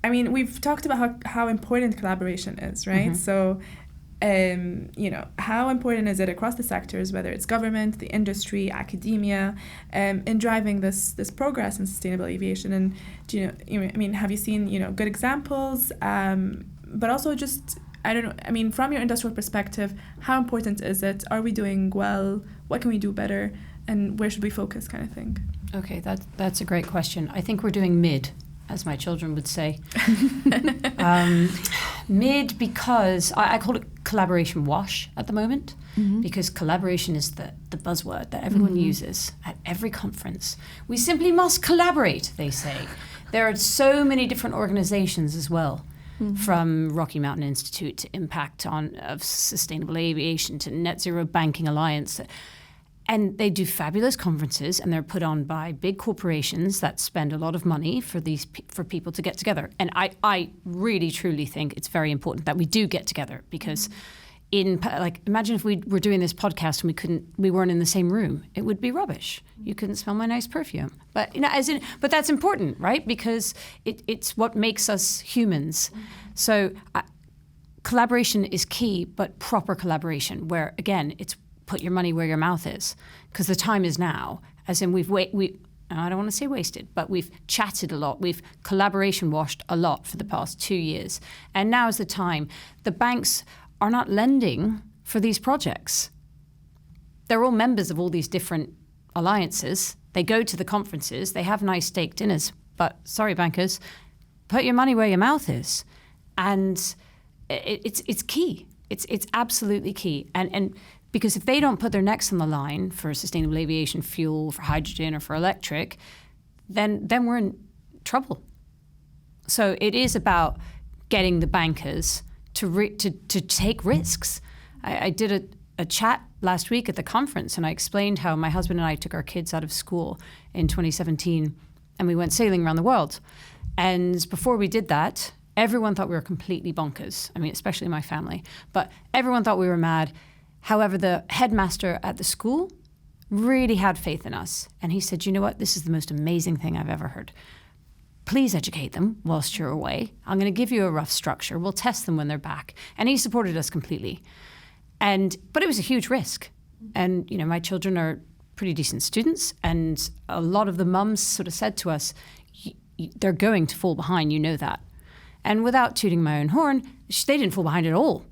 Speaker 3: we've talked about how important collaboration is, right? So, how important is it across the sectors, whether it's government, the industry, academia, in driving this progress in sustainable aviation? And have you seen good examples? But also just, I don't know, from your industrial perspective, how important is it? Are we doing well? What can we do better? And where should we focus, kind of thing?
Speaker 4: Okay, that's a great question. I think we're doing mid, as my children would say. Mid because I call it collaboration wash at the moment, because collaboration is the buzzword that everyone uses at every conference. We simply must collaborate, they say. There are so many different organizations as well, from Rocky Mountain Institute to Impact of Sustainable Aviation to Net Zero Banking Alliance. And they do fabulous conferences, and they're put on by big corporations that spend a lot of money for people to get together. And I really, truly think it's very important that we do get together, because imagine if we were doing this podcast and we weren't in the same room. It would be rubbish. You couldn't smell my nice perfume. But but that's important, right? Because it's what makes us humans. So collaboration is key, but proper collaboration, where again it's put your money where your mouth is, because the time is now. As in, I don't want to say wasted, but we've chatted a lot. We've collaboration washed a lot for the past 2 years, and now is the time. The banks are not lending for these projects. They're all members of all these different alliances. They go to the conferences. They have nice steak dinners. But sorry, bankers, put your money where your mouth is, and it's key. It's absolutely key. And because if they don't put their necks on the line for sustainable aviation fuel, for hydrogen, or for electric, then we're in trouble. So it is about getting the bankers to take risks. I did a chat last week at the conference, and I explained how my husband and I took our kids out of school in 2017, and we went sailing around the world. And before we did that, everyone thought we were completely bonkers. Especially my family. But everyone thought we were mad. However, the headmaster at the school really had faith in us. And he said, you know what? This is the most amazing thing I've ever heard. Please educate them whilst you're away. I'm going to give you a rough structure. We'll test them when they're back. And he supported us completely. But it was a huge risk. And, my children are pretty decent students. And a lot of the mums sort of said to us, they're going to fall behind, you know that. And without tooting my own horn, they didn't fall behind at all.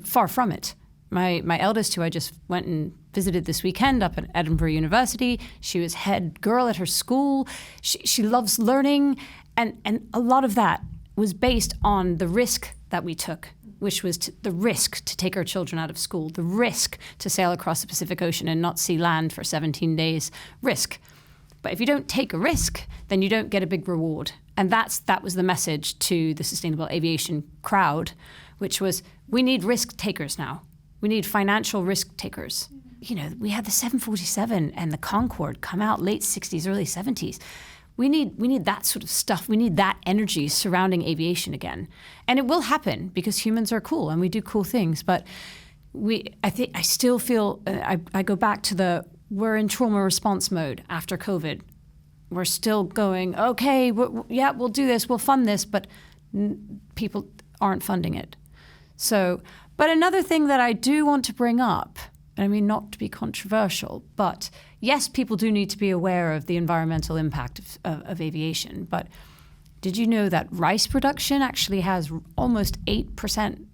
Speaker 4: Far from it. My eldest, who I just went and visited this weekend up at Edinburgh University, she was head girl at her school. She loves learning. And a lot of that was based on the risk that we took, which was the risk to take our children out of school, the risk to sail across the Pacific Ocean and not see land for 17 days, risk. But if you don't take a risk, then you don't get a big reward. And that was the message to the sustainable aviation crowd, which was, we need risk takers now. We need financial risk takers. You know, we had the 747 and the Concorde come out late 60s, early 70s. We need that sort of stuff. We need that energy surrounding aviation again. And it will happen because humans are cool and we do cool things. But I still feel, I go back to we're in trauma response mode after COVID. We're still going, okay, we'll do this, we'll fund this, but people aren't funding it. So, but another thing that I do want to bring up, I mean, not to be controversial, but yes, people do need to be aware of the environmental impact of aviation. But did you know that rice production actually has almost 8%,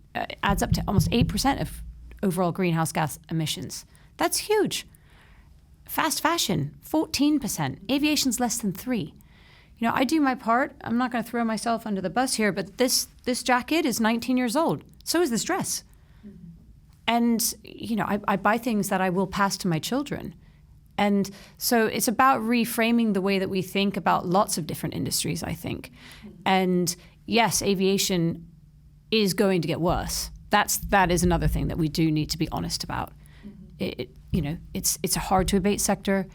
Speaker 4: adds up to almost 8% of overall greenhouse gas emissions? That's huge. Fast fashion, 14%. Aviation's less than 3%. You know, I do my part. I'm not going to throw myself under the bus here, but this jacket is 19 years old. So is this dress. And, you know, I buy things that I will pass to my children. And so it's about reframing the way that we think about lots of different industries, I think. And yes, aviation is going to get worse. That is another thing that we do need to be honest about. It's a hard to abate sector.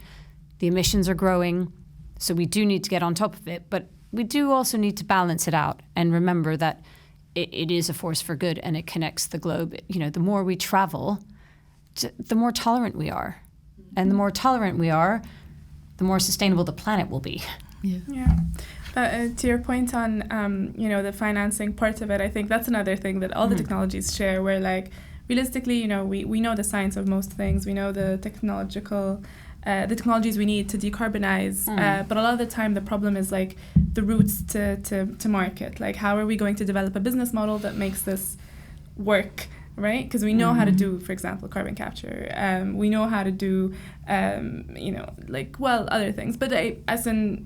Speaker 4: The emissions are growing, so we do need to get on top of it. But we do also need to balance it out and remember that it is a force for good and it connects the globe. You know, the more we travel, the more tolerant we are. And the more tolerant we are, the more sustainable the planet will be.
Speaker 3: Yeah. To your point on, the financing part of it, I think that's another thing that all the technologies share, where like, realistically, you know, we know the science of most things. We know the technologies we need to decarbonize. But a lot of the time, the problem is like the routes to market. Like, how are we going to develop a business model that makes this work, right? Because we know how to do, for example, carbon capture. We know how to do, other things. But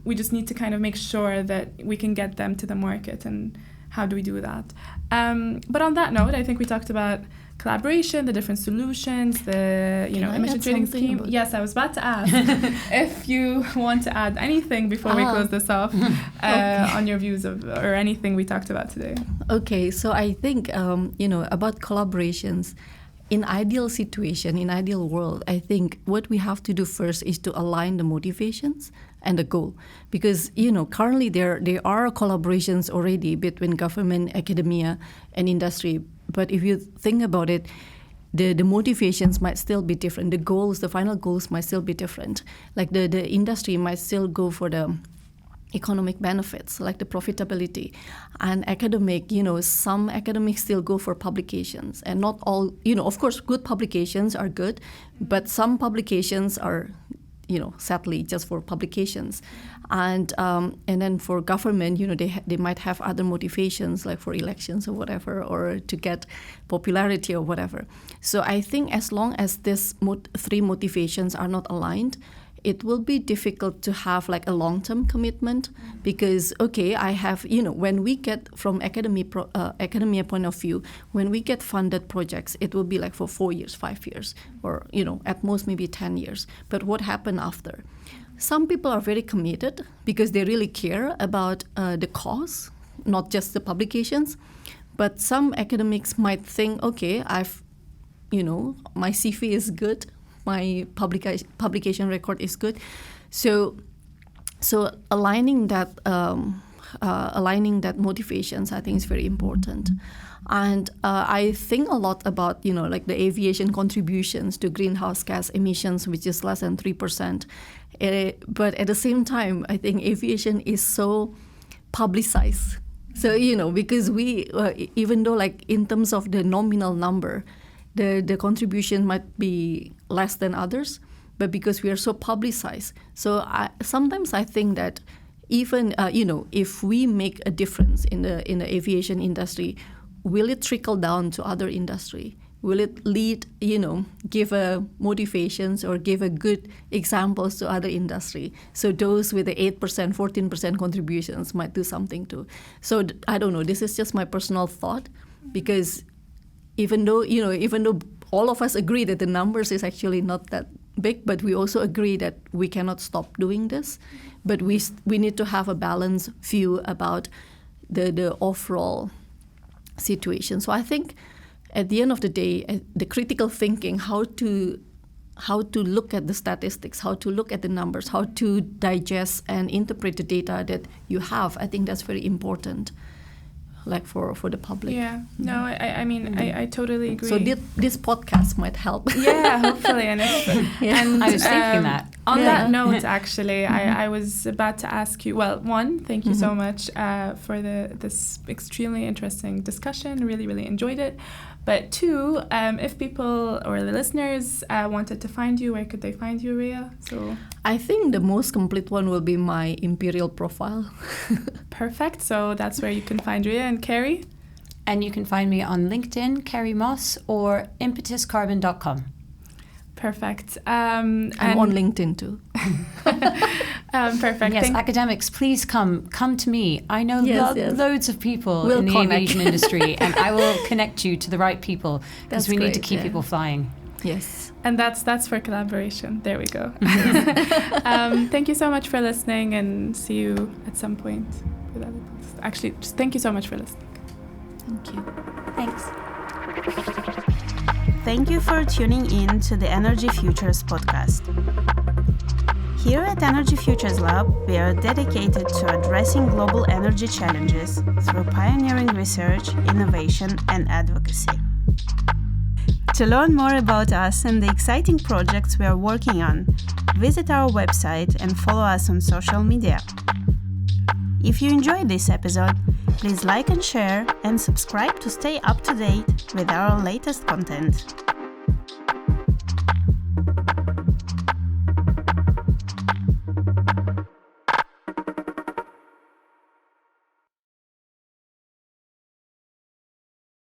Speaker 3: we just need to kind of make sure that we can get them to the market. And how do we do that? But on that note, I think we talked about collaboration, the different solutions, the emission trading scheme. Yes, I was about to ask if you want to add anything before we close this off on your views or anything we talked about today.
Speaker 5: Okay, so I think about collaborations. In ideal situation, in ideal world, I think what we have to do first is to align the motivations and the goal, because currently there are collaborations already between government, academia, and industry. But if you think about it, the motivations might still be different. The final goals might still be different. Like the industry might still go for the economic benefits, like the profitability. And academic, some academics still go for publications. And not all, of course, good publications are good, but some publications are, sadly, just for publications. And then for government, they might have other motivations, like for elections or whatever, or to get popularity or whatever. So I think as long as these three motivations are not aligned, it will be difficult to have like a long-term commitment, because, I have, when we get from academia point of view, when we get funded projects, it will be like for 4 years, 5 years, or, at most maybe 10 years. But what happened after? Some people are very committed because they really care about the cause, not just the publications. But some academics might think, I've, my CV is good, my publication record is good, so aligning that motivations, I think, is very important. And I think a lot about like the aviation contributions to greenhouse gas emissions, which is less than 3%. But at the same time, I think aviation is so publicized. So because we even though like in terms of the nominal number, the contribution might be less than others, but because we are so publicized. So sometimes I think that even if we make a difference in the aviation industry, will it trickle down to other industry? Will it lead, give a motivations or give a good examples to other industry? So those with the 8%, 14% contributions might do something too. So I don't know. This is just my personal thought, because even though all of us agree that the numbers is actually not that big, but we also agree that we cannot stop doing this. But we need to have a balanced view about the overall situation. So I think at the end of the day, the critical thinking, how to look at the statistics, how to look at the numbers, how to digest and interpret the data that you have, I think that's very important, like for the public.
Speaker 3: Yeah, no, I mean, I totally agree.
Speaker 5: So this podcast might help.
Speaker 3: Yeah, hopefully. And
Speaker 4: I was thinking that.
Speaker 3: On that note, actually, I was about to ask you, well, one, thank you so much for this extremely interesting discussion. Really, really enjoyed it. But two, if people or the listeners wanted to find you, where could they find you, Rhea? So
Speaker 5: I think the most complete one will be my Imperial profile.
Speaker 3: Perfect. So that's where you can find Rhea. And Kerri?
Speaker 4: And you can find me on LinkedIn, Kerri Moss, or impetuscarbon.com.
Speaker 3: Perfect.
Speaker 5: I'm on LinkedIn too.
Speaker 3: Perfect.
Speaker 4: Yes, academics, please come to me. I know loads of people in the aviation industry, and I will connect you to the right people, because we need to keep people flying.
Speaker 5: Yes.
Speaker 3: And that's for collaboration. There we go. Thank you so much for listening, and see you at some point. Actually, just thank you so much for listening.
Speaker 5: Thank you.
Speaker 4: Thanks.
Speaker 1: Thank you for tuning in to the Energy Futures podcast. Here at Energy Futures Lab, we are dedicated to addressing global energy challenges through pioneering research, innovation, and advocacy. To learn more about us and the exciting projects we are working on, visit our website and follow us on social media. If you enjoyed this episode, please like and share and subscribe to stay up to date with our latest content.